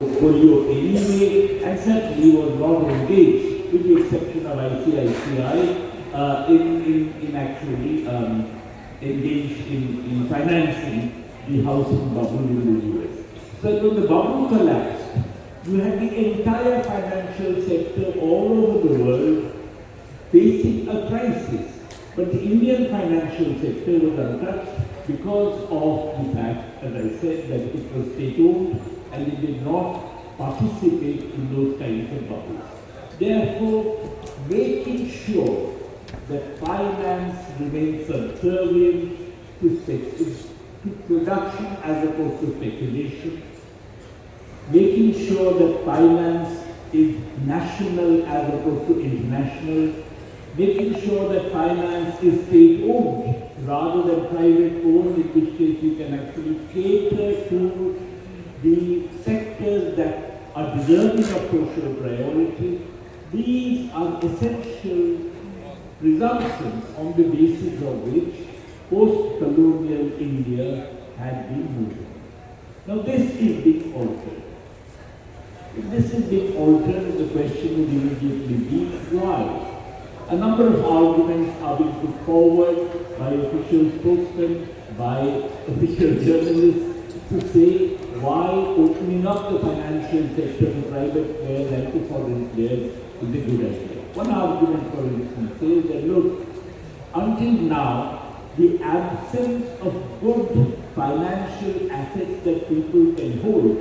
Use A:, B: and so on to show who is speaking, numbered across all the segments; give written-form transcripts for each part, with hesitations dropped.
A: portfolio anyway, and certainly was not engaged, with the exception of ICICI, in actually engaged in financing the housing bubble in the US. So when the bubble collapsed, you had the entire financial sector all over the world facing a crisis. But the Indian financial sector was untouched because of the fact, as I said, that it was state-owned and it did not participate in those kinds of bubbles. Therefore, making sure that finance remains subservient to production as opposed to speculation, making sure that finance is national as opposed to international, making sure that finance is state-owned rather than private-owned, in which case you can actually cater to the sectors that are deserving of social priority. These are essential presumptions on the basis of which post-colonial India had been moving. Now this is being altered. If this is being altered, the question would immediately be why? A number of arguments are being put forward by official spokesmen, by official journalists to say why opening up the financial sector to private players and to foreign players is a good idea. One argument, for instance, says that look, until now, the absence of good financial assets that people can hold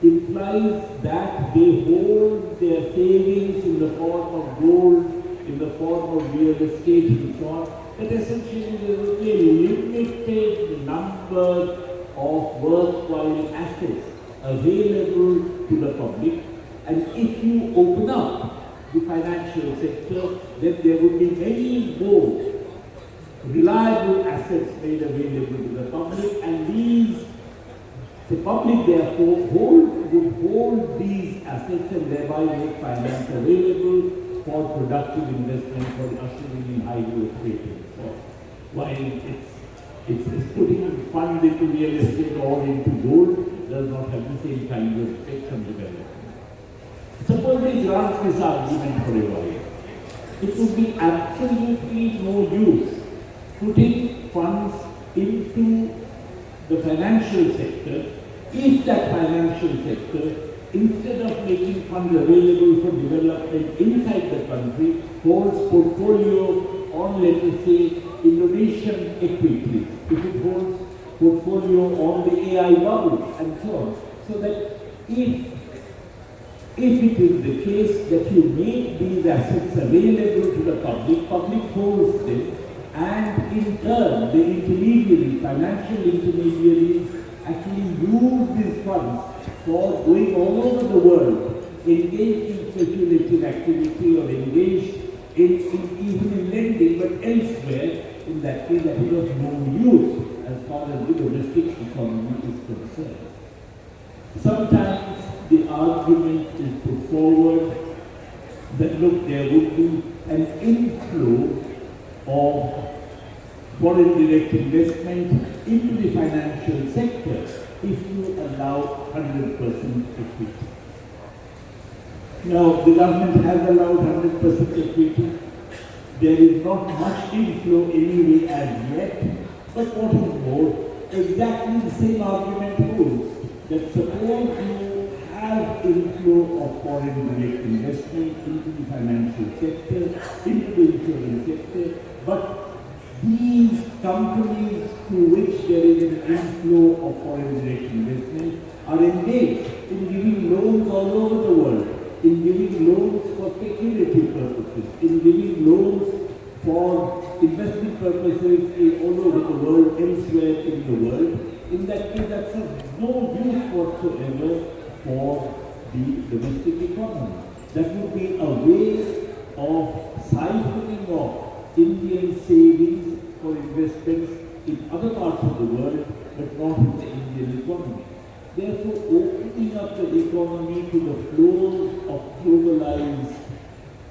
A: implies that they hold their savings in the form of gold, in the form of real estate and so on, that essentially there is a limited number of worthwhile assets available to the public, and if you open up the financial sector, then there would be many more reliable assets made available to the public, and the public therefore would hold these assets and thereby make finance available for productive investment, for ushering in high growth rates. So while it's putting funds into real estate or into gold, does not have the same kind of effect on development. Suppose we grant this argument for a while. It would be absolutely no use putting funds into the financial sector if that financial sector, instead of making funds available for development inside the country, holds portfolio on, let us say, Indonesian equities, if it holds portfolio on the AI bubble and so on. So that if it is the case that you make these assets available to the public holds them, and in turn the intermediaries, financial intermediaries, actually use these funds for going all over the world, engaged in speculative activity or engaged even in lending, but elsewhere, in that case, that is of no use as far as the domestic economy is concerned. Sometimes the argument is put forward that look, there would be an inflow of foreign direct investment into the financial sector if you allow 100% equity. Now, the government has allowed 100% equity. There is not much inflow anyway as yet, but what is more, exactly the same argument holds, that suppose you have inflow of foreign direct investment into the financial sector, into the insurance sector, but these companies to which there is an inflow of foreign direct investment are engaged in giving loans all over the world, in giving loans for speculative purposes, in giving loans for investment purposes all over the world, elsewhere in the world. In that case, that's of no use whatsoever for the domestic economy. That would be a way of siphoning off Indian savings for investments in other parts of the world, but not in the Indian economy. Therefore, opening up the economy to the flows of globalized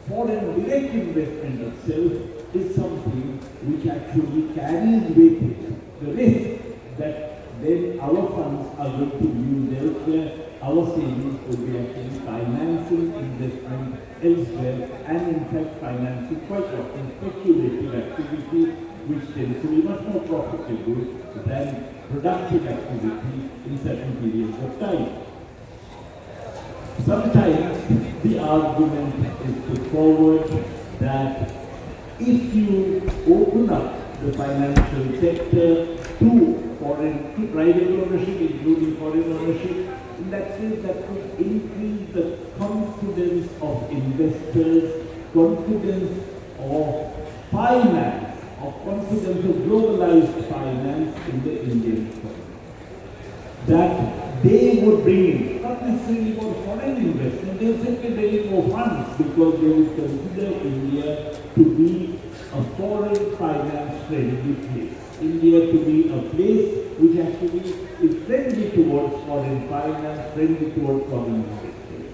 A: foreign direct investment itself is something which actually carries with it the risk that then our funds are going to be used elsewhere our savings would be actually financing investment elsewhere and in fact financing quite often speculative activity which tends to be much more profitable than productive activity in certain periods of time. Sometimes the argument is put forward that if you open up the financial sector to private ownership, including foreign ownership, in that sense that could increase the confidence of investors, confidence of finance, of confidence of globalized finance in the Indian economy. That they would bring in, not necessarily more foreign investment, they would simply bring in more funds because they would consider India to be a foreign finance friendly place. India to be a place which actually is friendly towards foreign finance, friendly towards foreign investors.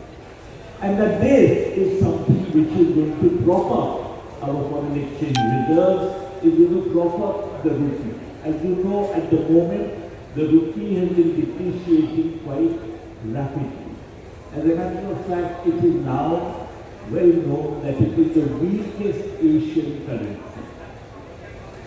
A: And that this is something which is going to prop up our foreign exchange reserves, is going to prop up the rupee. As you know, at the moment, the rupee has been depreciating quite rapidly. As a matter of fact, it is now well known that it is the weakest Asian currency.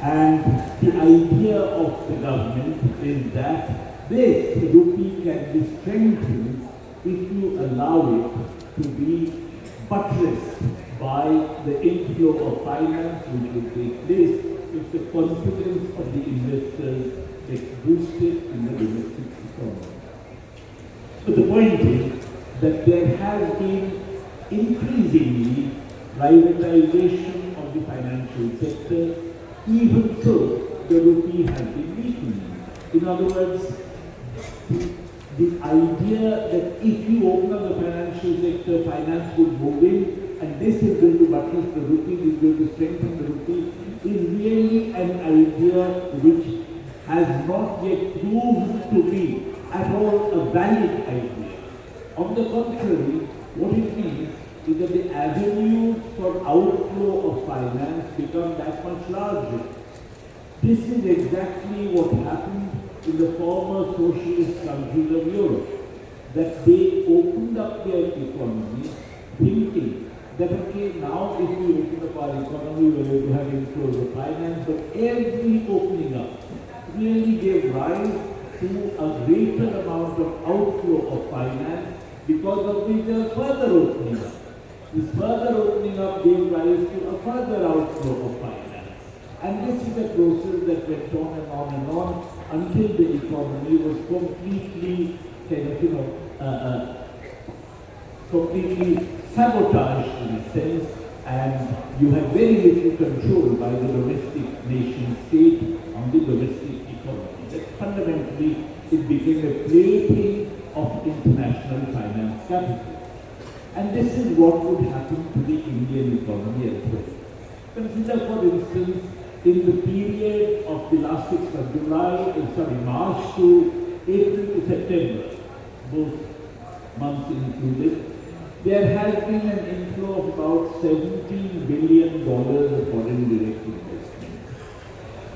A: And the idea of the government is that this rupee can be strengthened if you allow it to be buttressed by the inflow of finance which will take place if the confidence of the investors gets boosted in the domestic economy. So the point is that there has been increasingly privatization of the financial sector. Even so, the rupee has been weakening. In other words, the idea that if you open up the financial sector, finance would move in, and this is going to buttress the rupee, is going to strengthen the rupee, is really an idea which has not yet proved to be at all a valid idea. On the contrary, what it means is that the avenues for outflow of finance become that much larger. This is exactly what happened in the former socialist countries of Europe, that they opened up their economy thinking that, okay, now if we open up our economy, we're going to have inflows of finance, but every opening up really gave rise to a greater amount of outflow of finance because of which further opening up. This further opening up gave rise to a further outflow of finance. And this is a process that went on and on and on until the economy was completely completely sabotaged in a sense, and you had very little control by the domestic nation state on the domestic economy. That fundamentally it became a plaything of international finance capital. And this is what would happen to the Indian economy as well. Consider, for instance, in the period of the last 6th of March to April to September, both months included, there has been an inflow of about $17 billion of foreign direct investment.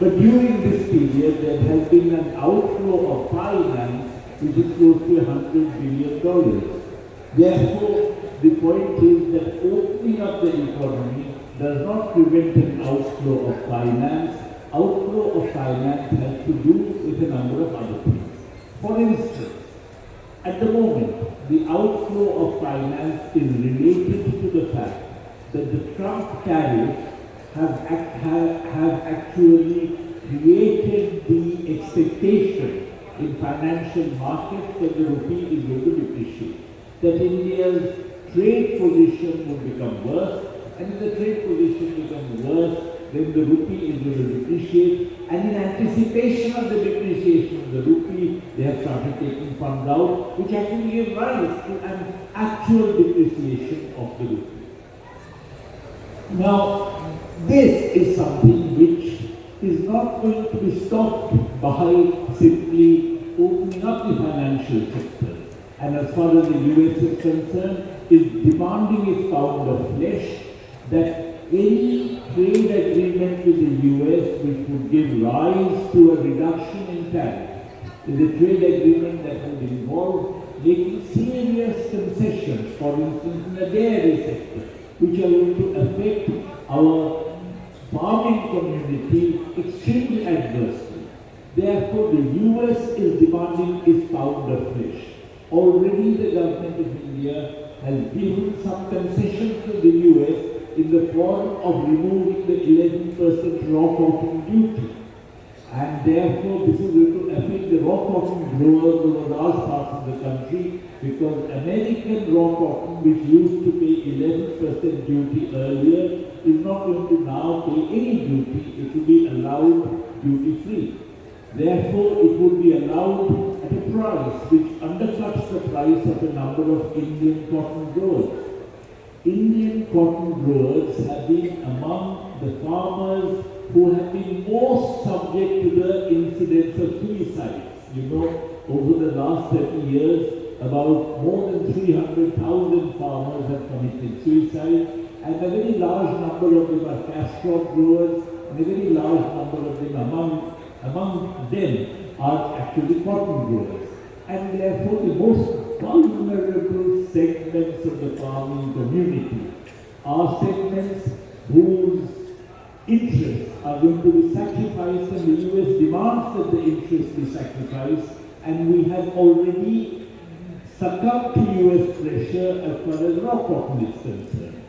A: But during this period, there has been an outflow of finance which is close to $100 billion. Therefore, the point is that opening up the economy does not prevent an outflow of finance. Outflow of finance has to do with a number of other things. For instance, at the moment, the outflow of finance is related to the fact that the Trump tariffs have actually created the expectation in financial markets that the rupee is going to depreciate, that India's trade position would become worse, and if the trade position becomes worse, then the rupee is going to depreciate, and in anticipation of the depreciation of the rupee, they have started taking funds out, which actually gave rise to an actual depreciation of the rupee. Now, this is something which is not going to be stopped by simply opening up the financial sector. And as far as the US is concerned, is demanding its pound of flesh, that any trade agreement with the US which would give rise to a reduction in tariff is a trade agreement that would involve making serious concessions, for instance, in the dairy sector, which are going to affect our farming community extremely adversely. Therefore, the US is demanding its pound of flesh. Already the government of India has given some concessions to the US in the form of removing the 11% raw cotton duty. And therefore, this is going to affect the raw cotton growers over large parts of the country, because American raw cotton, which used to pay 11% duty earlier, is not going to now pay any duty. It will be allowed duty-free. Therefore, it would be allowed at a price which undercuts the price of a number of Indian cotton growers. Indian cotton growers have been among the farmers who have been most subject to the incidence of suicides. You know, over the last 30 years, about more than 300,000 farmers have committed suicide, and a very large number of them are cash crop growers, and a very large number of them among them are actually cotton growers. And therefore, the most vulnerable segments of the farming community are segments whose interests are going to be sacrificed, and the US demands that the interests be sacrificed, and we have already succumbed to US pressure as far as raw cotton is concerned.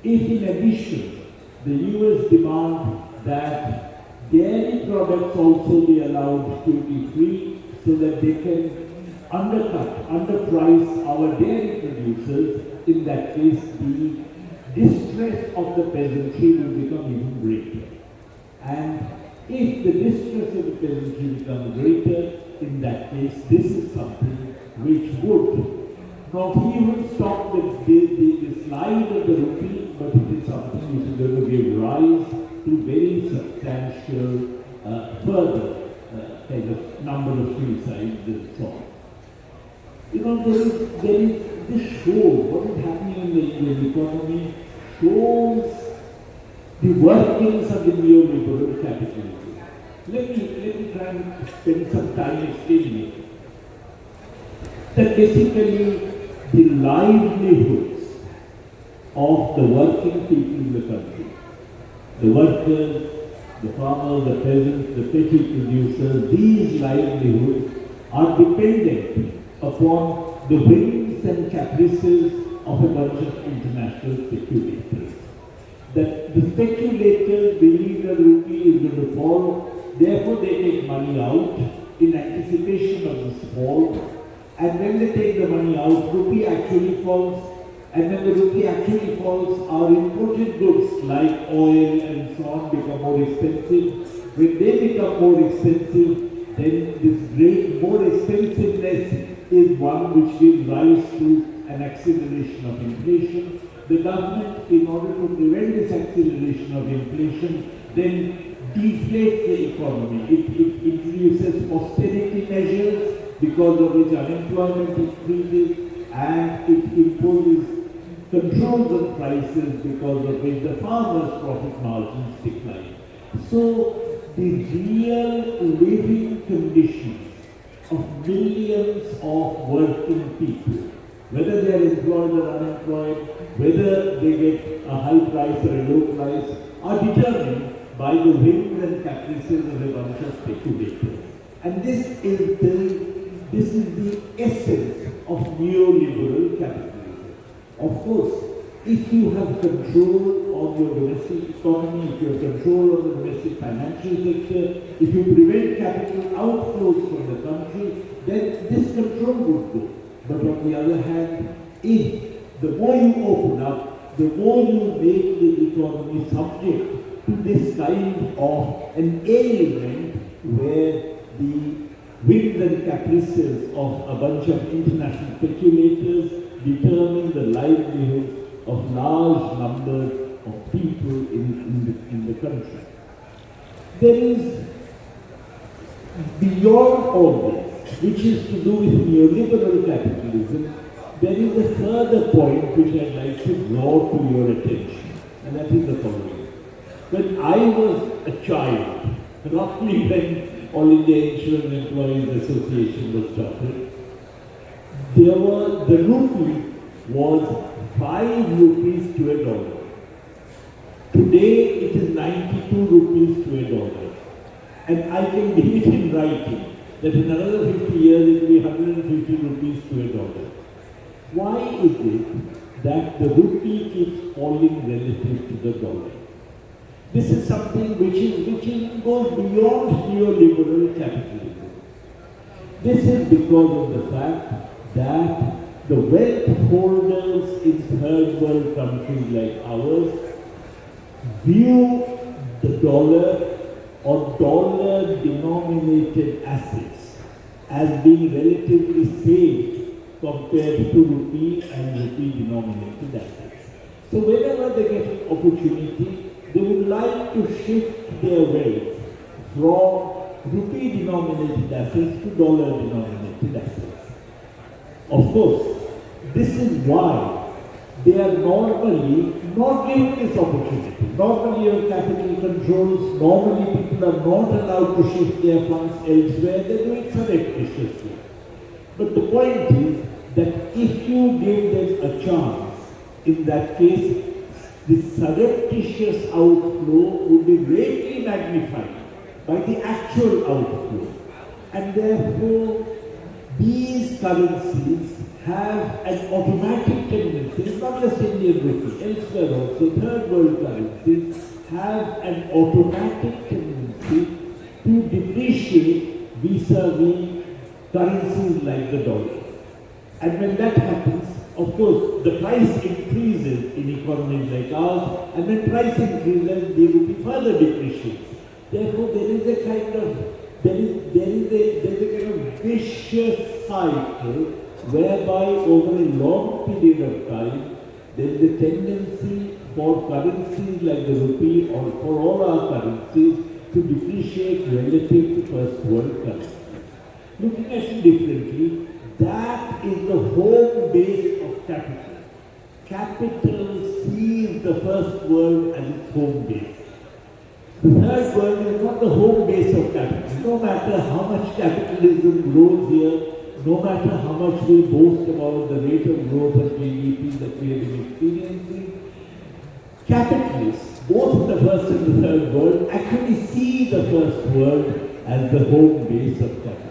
A: If in addition the US demand that dairy products also be allowed duty-free so that they can underprice our dairy producers, in that case the distress of the peasantry will become even greater. And if the distress of the peasantry becomes greater, in that case this is something which would not even stop the slide of the rupee, but it is something which is going to give rise to very substantial further kind of number of suicides and so on. You know, this shows what is happening in the Indian economy, shows the workings of the neoliberal capitalism. Let me try and spend some time explaining it. That basically the livelihoods of the working people in the country, the workers, the farmers, the peasants, the petty producers, these livelihoods are dependent upon the whims and caprices of a bunch of international speculators. That the speculators believe the rupee is going to fall, therefore they take money out in anticipation of this fall, and when they take the money out, rupee actually falls, and when the rupee actually falls, our imported goods like oil and so on become more expensive. When they become more expensive, then this great more expensiveness is one which gives rise to an acceleration of inflation. The government, in order to prevent this acceleration of inflation, then deflates the economy. It introduces austerity measures because of which unemployment increases, and it imposes controls on prices because of which the farmers' profit margins decline. So the real living conditions of millions of working people, whether they are employed or unemployed, whether they get a high price or a low price, are determined by the whims and caprices of a bunch of speculators. And this is the essence of neoliberal capitalism. Of course, if you have control of your domestic economy, if you have control of the domestic financial sector, if you prevent capital outflows from the country, then this control would go. But on the other hand, if the more you open up, the more you make the economy subject to this kind of an ailment where the whims and caprices of a bunch of international speculators determine the livelihood of large numbers of people in the country. There is, beyond all this, which is to do with neoliberal capitalism, there is a further point which I'd like to draw to your attention, and that is the following. When I was a child, roughly when All India Insurance Employees Association was started, the rupee was 5 rupees to a dollar. Today it is 92 rupees to a dollar. And I can give it in writing that in another 50 years it will be 150 rupees to a dollar. Why is it that the rupee keeps falling relative to the dollar? This is something which goes beyond neoliberal capitalism. This is because of the fact that the wealth holders in third world countries like ours view the dollar or dollar-denominated assets as being relatively safe compared to rupee and rupee-denominated assets. So whenever they get an opportunity, they would like to shift their wealth from rupee-denominated assets to dollar-denominated assets. Of course, this is why they are normally not given this opportunity. Normally your capital controls, normally people are not allowed to shift their funds elsewhere, they do it surreptitiously. But the point is that if you give them a chance, in that case, the surreptitious outflow would be greatly magnified by the actual outflow. And therefore, these currencies have an automatic tendency, not just Indian rupee, elsewhere also, third world currencies have an automatic tendency to depreciate vis-a-vis currencies like the dollar. And when that happens, of course, the price increases in economies like ours, and when price increases, the rupee further depreciates. Therefore, there is a kind of vicious cycle whereby over a long period of time, there is a tendency for currencies like the rupee or for all our currencies to depreciate relative to first world currencies. Looking at it differently, that is the home base of capital. Capital sees the first world as its home base. The third world is not the home base of capital. No matter how much capitalism grows here, no matter how much we boast about the rate of growth of GDP that we have been experiencing, capitalists, both in the first and the third world, actually see the first world as the home base of capital.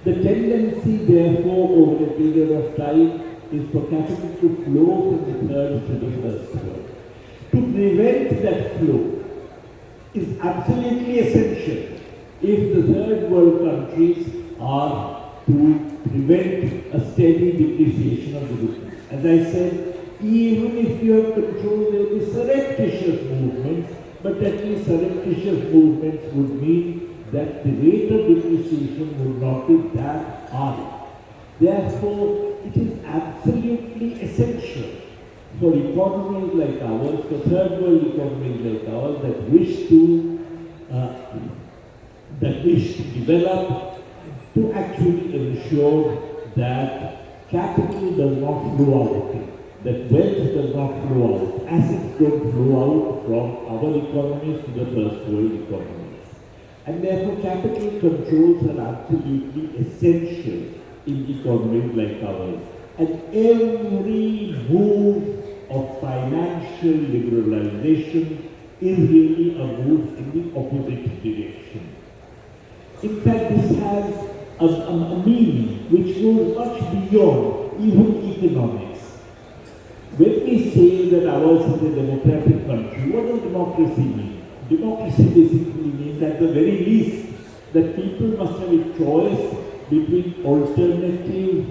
A: The tendency, therefore, over a period of time is for capital to flow from the third to the first world. To prevent that flow is absolutely essential if the third world countries are to prevent a steady depreciation of the rupee. As I said, even if you have control, there will be surreptitious movements, but at least surreptitious movements would mean that the rate of depreciation would not be that high. Therefore, it is absolutely essential for economies like ours, for third world economies like ours that wish to develop, to actually ensure that capital does not flow out, that wealth does not flow out, assets don't flow out from our economies to the first world economies. And therefore capital controls are absolutely essential in economies like ours. And every move of financial liberalization is really a move in the opposite direction. In fact, this has a meaning which goes much beyond even economics. When we say that ours is a democratic country, what does democracy mean? Democracy basically means at the very least that people must have a choice between alternative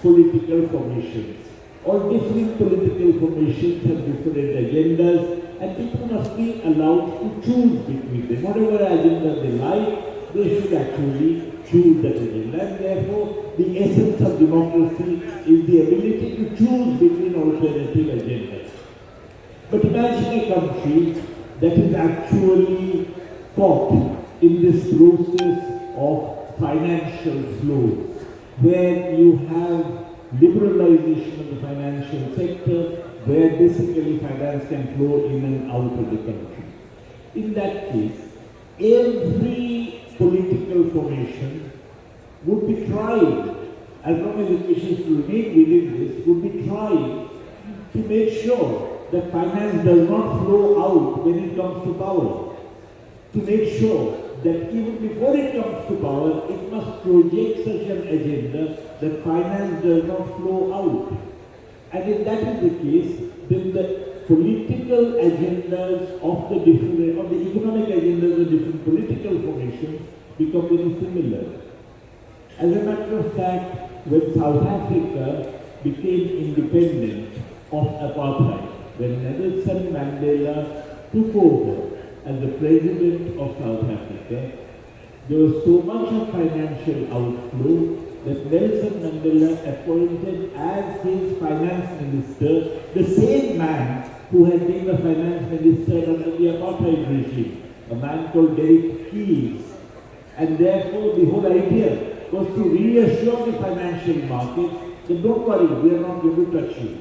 A: political formations. All different political formations have different agendas, and people must be allowed to choose between them. Whatever agenda they like, they should actually choose that agenda. And therefore, the essence of democracy is the ability to choose between alternative agendas. But imagine a country that is actually caught in this process of financial flows, where you have liberalization of the financial sector, where basically finance can flow in and out of the country. In that case, every political formation would be tried as long as it wishes to remain within this, would be trying to make sure that finance does not flow out when it comes to power. To make sure that even before it comes to power, it must project such an agenda that finance does not flow out. And if that is the case, then the political agendas of the different, of the economic agendas of different political formations become very similar. As a matter of fact, when South Africa became independent of apartheid, when Nelson Mandela took over as the president of South Africa, there was so much of financial outflow that Nelson Mandela appointed as his finance minister the same man who had been the finance minister under the apartheid regime, a man called Derek Keyes. And therefore the whole idea was to reassure the financial markets that don't worry, we are not going to touch you.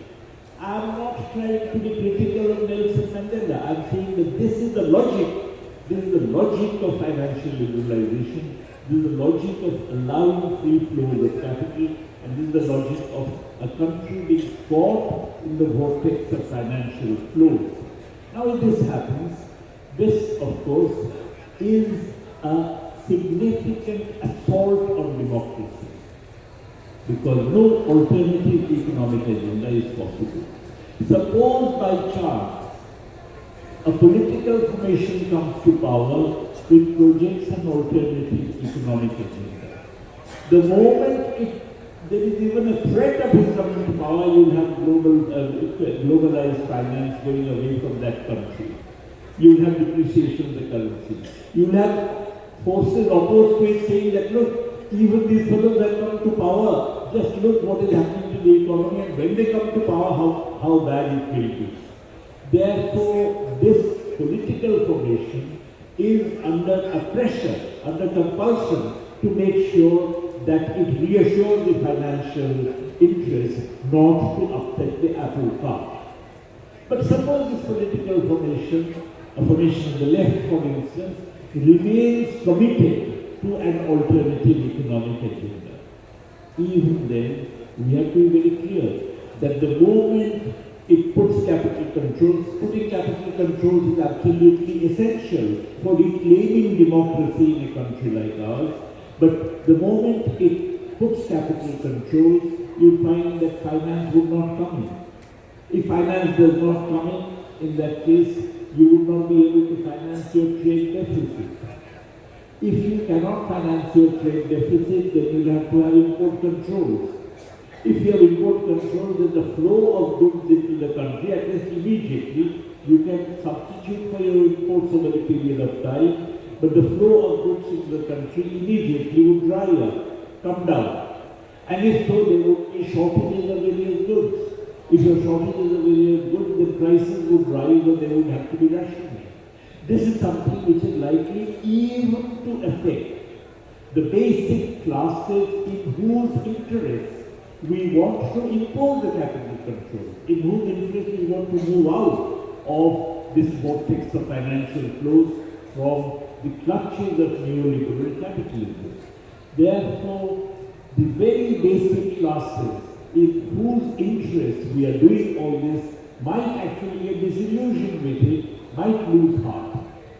A: I am not trying to be critical of Nelson Mandela. I am saying that this is the logic. This is the logic of financial liberalization. This is the logic of allowing free flow of capital. And this is the logic of a country being caught in the vortex of financial flows. Now if this happens, this of course is a significant assault on democracy, because no alternative economic agenda is possible. Suppose by chance a political formation comes to power which projects an alternative economic agenda. The moment there is even a threat of his coming to power, you will have globalized finance going away from that country. You will have depreciation of the currency. You will have forces opposed to it saying that, look, even these fellows that come to power, just look what is happening to the economy, and when they come to power, how bad it will be. Therefore, this political formation is under a pressure, under compulsion to make sure that it reassures the financial interest not to upset the apple cart. But suppose this political formation, a formation of the left for instance, remains committed to an alternative economic agenda. Even then, we have to be very clear that the moment it puts capital controls, putting capital controls is absolutely essential for reclaiming democracy in a country like ours. But the moment it puts capital controls, you find that finance would not come in. If finance does not come in that case, you would not be able to finance your trade deficit. If you cannot finance your trade deficit, then you have to have import controls. If you have import controls, then the flow of goods into the country, at least immediately, you can substitute for your imports over a period of time, but the flow of goods into the country immediately would dry up, come down. And if so, there would be shortages of various goods. If your shortages of various goods, the prices would rise or they would have to be rationed. This is something which is likely even to affect the basic classes in whose interests we want to impose the capital control, in whose interest we want to move out of this vortex of financial flows from the clutches of neoliberal capitalism. Therefore, the very basic classes in whose interest we are doing all this might actually get disillusioned with it, might lose heart.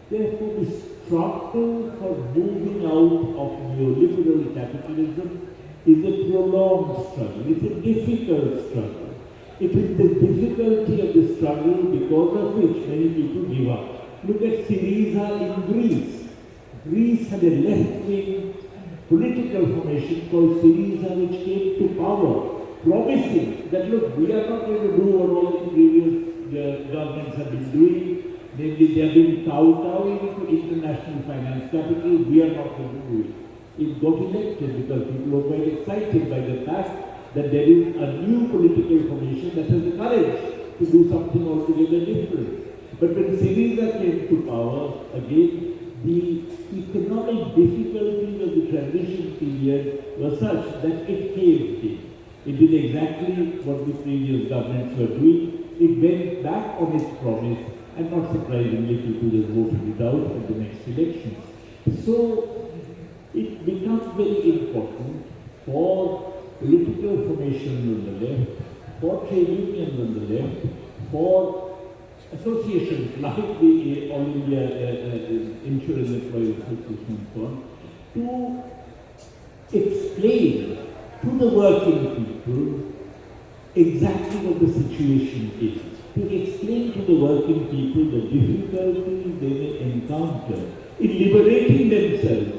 A: Therefore, the struggle for moving out of neoliberal capitalism is a prolonged struggle. It's a difficult struggle. It is the difficulty of the struggle because of which many people give up. Look at Syriza in Greece. Greece had a left-wing political formation called Syriza which came to power, promising that, look, we are not going to do what all the previous governments have been doing. They have been kowtowing to international finance capital. We are not going to do it. It got elected because people were quite excited by the fact that there is a new political formation that has the courage to do something altogether different. But when Syriza came to power, again, the economic difficulties of the transition period were such that it caved in. It did exactly what the previous governments were doing. It went back on its promise, and not surprisingly, people just voted it out at the next elections. So, it becomes very important for political formation on the left, for trade unions on the left, for associations like the All India Insurance Employees Association and so on, to explain to the working people exactly what the situation is, to explain to the working people the difficulties they may encounter in liberating themselves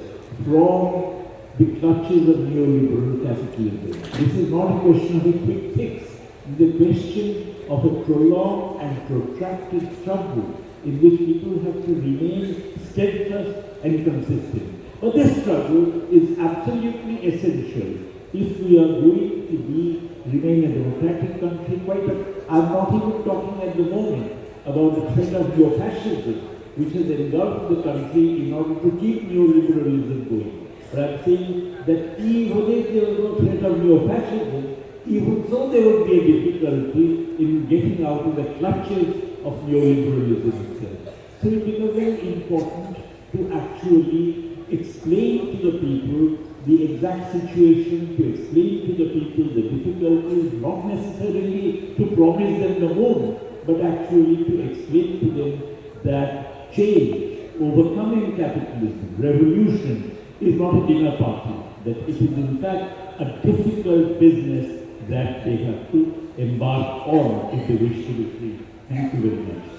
A: from the clutches of neoliberal capitalism. This is not a question of a quick fix. It is a question of a prolonged and protracted struggle in which people have to remain steadfast and consistent. But this struggle is absolutely essential if we are going to remain a democratic country. I'm not even talking at the moment about the threat of neo-fascism, which has engulfed the country in order to keep neoliberalism going. But I'm saying that even if there was no threat of neo-fascism, even so there would be a difficulty in getting out of the clutches of neoliberalism itself. So it becomes very important to actually explain to the people the exact situation, to explain to the people the difficulties, not necessarily to promise them the moon, but actually to explain to them that change, overcoming capitalism, revolution is not a dinner party, that it is in fact a difficult business that they have to embark on if they wish to be free. Thank you very much.